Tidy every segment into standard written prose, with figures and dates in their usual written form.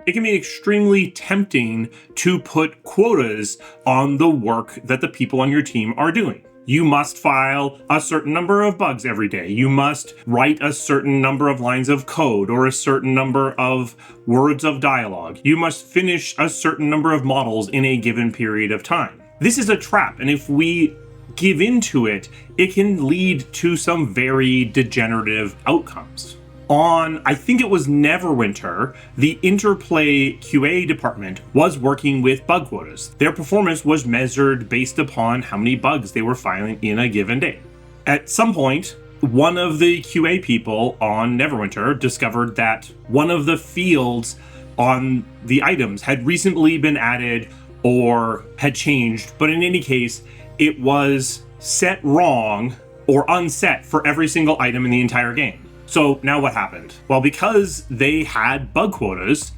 it can be extremely tempting to put quotas on the work that the people on your team are doing. You must file a certain number of bugs every day. You must write a certain number of lines of code or a certain number of words of dialogue. You must finish a certain number of models in a given period of time. This is a trap, and if we give into it, it can lead to some very degenerative outcomes. On, I think it was Neverwinter, the Interplay QA department was working with bug quotas. Their performance was measured based upon how many bugs they were filing in a given day. At some point, one of the QA people on Neverwinter discovered that one of the fields on the items had recently been added or had changed, but in any case, it was set wrong or unset for every single item in the entire game. So now what happened? Well, because they had bug quotas,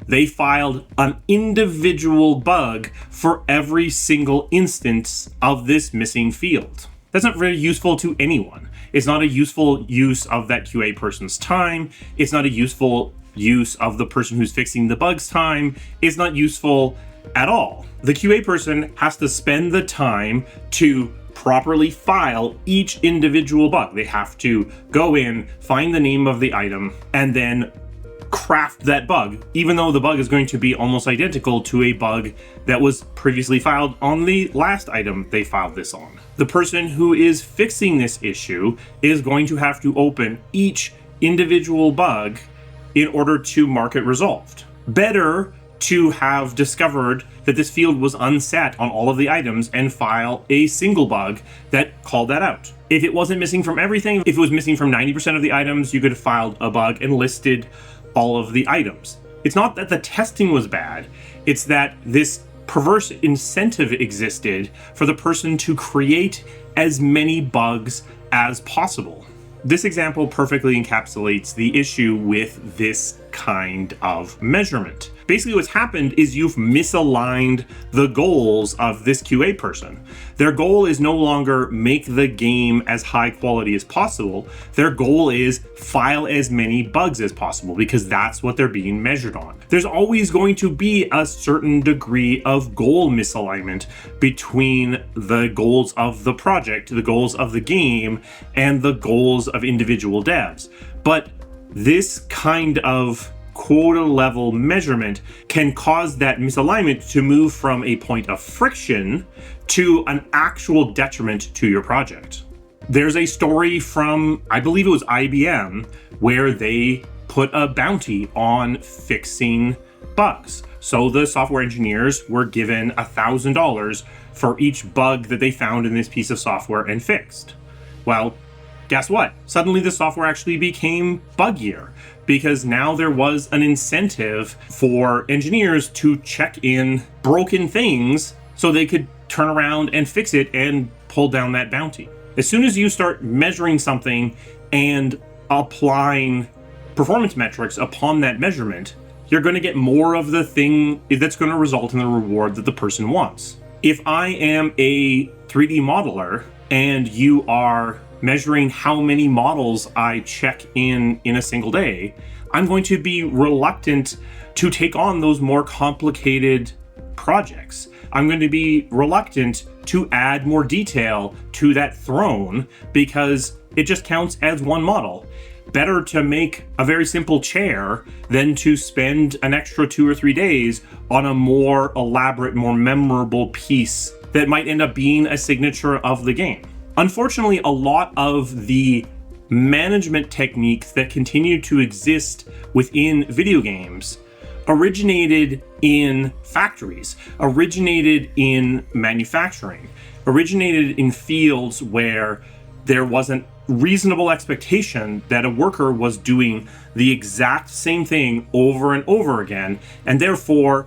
they filed an individual bug for every single instance of this missing field. That's not very useful to anyone. It's not a useful use of that QA person's time. It's not a useful use of the person who's fixing the bug's time. It's not useful at all. The QA person has to spend the time to properly file each individual bug. They have to go in, find the name of the item, and then craft that bug, even though the bug is going to be almost identical to a bug that was previously filed on the last item they filed this on. The person who is fixing this issue is going to have to open each individual bug in order to mark it resolved. Better to have discovered that this field was unset on all of the items and file a single bug that called that out. If it wasn't missing from everything, if it was missing from 90% of the items, you could have filed a bug and listed all of the items. It's not that the testing was bad, it's that this perverse incentive existed for the person to create as many bugs as possible. This example perfectly encapsulates the issue with this kind of measurement. Basically what's happened is you've misaligned the goals of this QA person. Their goal is no longer make the game as high quality as possible. Their goal is file as many bugs as possible because that's what they're being measured on. There's always going to be a certain degree of goal misalignment between the goals of the project, the goals of the game, and the goals of individual devs. But this kind of quota level measurement can cause that misalignment to move from a point of friction to an actual detriment to your project. There's a story from, I believe it was IBM, where they put a bounty on fixing bugs. So the software engineers were given $1,000 for each bug that they found in this piece of software and fixed. Well, guess what? Suddenly the software actually became buggier because now there was an incentive for engineers to check in broken things so they could turn around and fix it and pull down that bounty. As soon as you start measuring something and applying performance metrics upon that measurement, you're going to get more of the thing that's going to result in the reward that the person wants. If I am a 3D modeler and you are measuring how many models I check in a single day, I'm going to be reluctant to take on those more complicated projects. I'm going to be reluctant to add more detail to that throne because it just counts as one model. Better to make a very simple chair than to spend an extra 2 or 3 days on a more elaborate, more memorable piece that might end up being a signature of the game. Unfortunately, a lot of the management techniques that continue to exist within video games originated in factories, originated in manufacturing, originated in fields where there wasn't reasonable expectation that a worker was doing the exact same thing over and over again, and therefore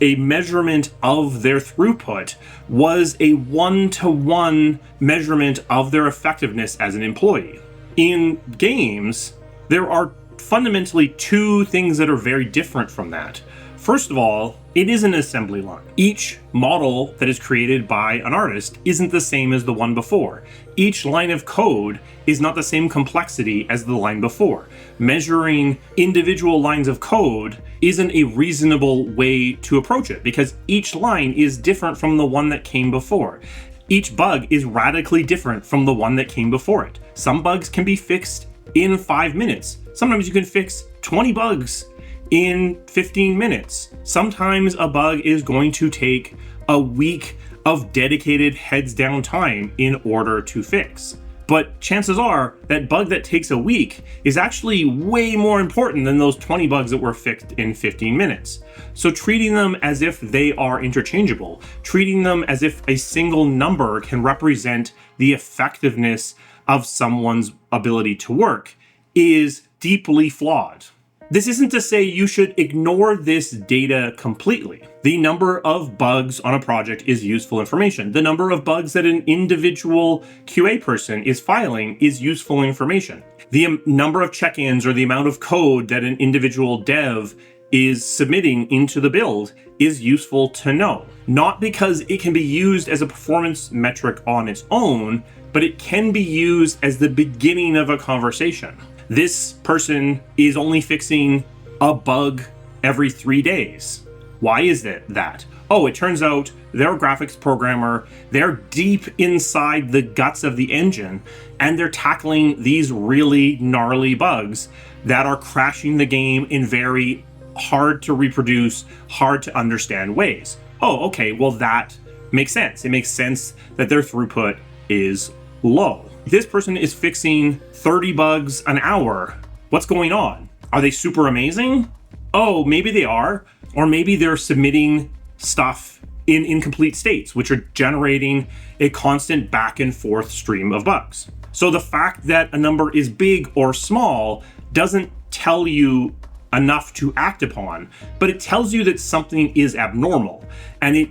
a measurement of their throughput was a one-to-one measurement of their effectiveness as an employee. In games, there are fundamentally two things that are very different from that. First of all, it is an assembly line. Each model that is created by an artist isn't the same as the one before. Each line of code is not the same complexity as the line before. Measuring individual lines of code isn't a reasonable way to approach it, because each line is different from the one that came before. Each bug is radically different from the one that came before it. Some bugs can be fixed in 5 minutes. Sometimes you can fix 20 bugs in 15 minutes. Sometimes a bug is going to take a week of dedicated heads down time in order to fix. But chances are that bug that takes a week is actually way more important than those 20 bugs that were fixed in 15 minutes. So treating them as if they are interchangeable, treating them as if a single number can represent the effectiveness of someone's ability to work, is deeply flawed. This isn't to say you should ignore this data completely. The number of bugs on a project is useful information. The number of bugs that an individual QA person is filing is useful information. The number of check-ins or the amount of code that an individual dev is submitting into the build is useful to know. Not because it can be used as a performance metric on its own, but it can be used as the beginning of a conversation. This person is only fixing a bug every 3 days. Why is that? Oh, it turns out they're a graphics programmer, they're deep inside the guts of the engine, and they're tackling these really gnarly bugs that are crashing the game in very hard to reproduce, hard to understand ways. Oh, okay, well that makes sense. It makes sense that their throughput is low. This person is fixing 30 bugs an hour. What's going on? Are they super amazing? Oh, maybe they are. Or maybe they're submitting stuff in incomplete states, which are generating a constant back and forth stream of bugs. So the fact that a number is big or small doesn't tell you enough to act upon, but it tells you that something is abnormal, and it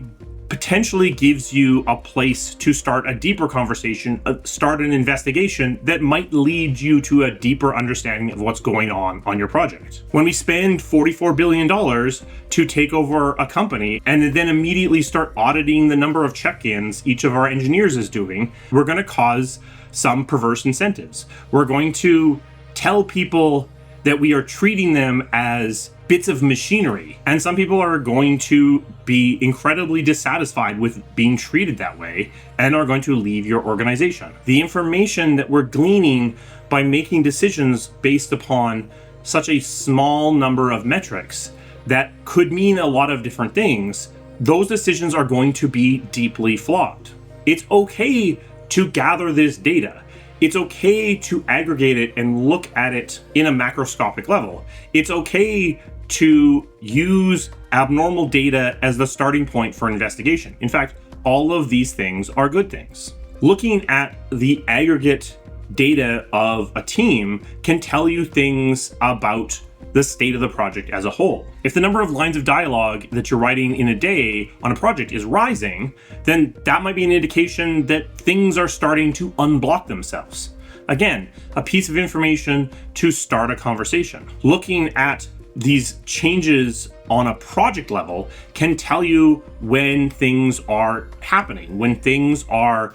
potentially gives you a place to start a deeper conversation, start an investigation that might lead you to a deeper understanding of what's going on your project. When we spend $44 billion to take over a company and then immediately start auditing the number of check-ins each of our engineers is doing, we're going to cause some perverse incentives. We're going to tell people that we are treating them as bits of machinery. And some people are going to be incredibly dissatisfied with being treated that way and are going to leave your organization. The information that we're gleaning by making decisions based upon such a small number of metrics that could mean a lot of different things, those decisions are going to be deeply flawed. It's okay to gather this data. It's okay to aggregate it and look at it in a macroscopic level. It's okay to use abnormal data as the starting point for investigation. In fact, all of these things are good things. Looking at the aggregate data of a team can tell you things about the state of the project as a whole. If the number of lines of dialogue that you're writing in a day on a project is rising, then that might be an indication that things are starting to unblock themselves. Again, a piece of information to start a conversation. Looking at these changes on a project level can tell you when things are happening, when things are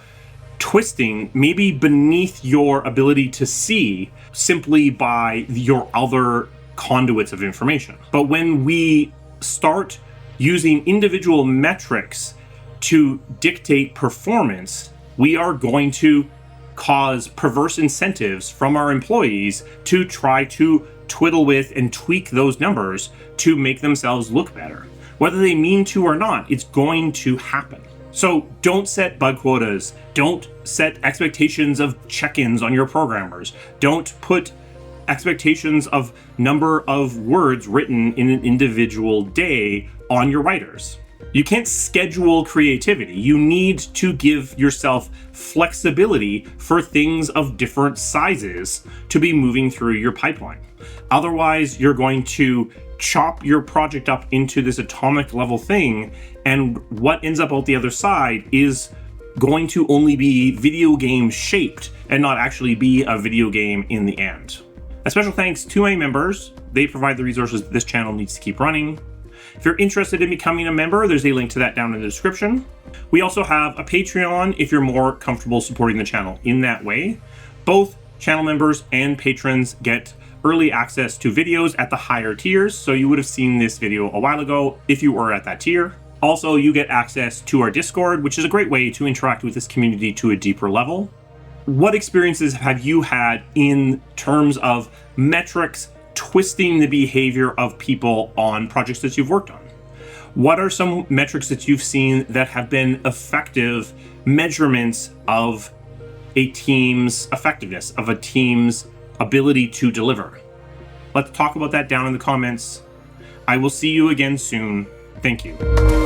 twisting, maybe beneath your ability to see simply by your other conduits of information. But when we start using individual metrics to dictate performance, we are going to cause perverse incentives from our employees to try to twiddle with and tweak those numbers to make themselves look better. Whether they mean to or not, it's going to happen. So don't set bug quotas. Don't set expectations of check-ins on your programmers. Don't put expectations of number of words written in an individual day on your writers. You can't schedule creativity. You need to give yourself flexibility for things of different sizes to be moving through your pipeline. Otherwise, you're going to chop your project up into this atomic level thing, and what ends up out the other side is going to only be video game shaped and not actually be a video game in the end. A special thanks to my members. They provide the resources that this channel needs to keep running. If you're interested in becoming a member, there's a link to that down in the description. We also have a Patreon if you're more comfortable supporting the channel in that way. Both channel members and patrons get early access to videos at the higher tiers, so you would have seen this video a while ago if you were at that tier. Also, you get access to our Discord, which is a great way to interact with this community to a deeper level. What experiences have you had in terms of metrics twisting the behavior of people on projects that you've worked on? What are some metrics that you've seen that have been effective measurements of a team's effectiveness, of a team's ability to deliver? Let's talk about that down in the comments. I will see you again soon. Thank you.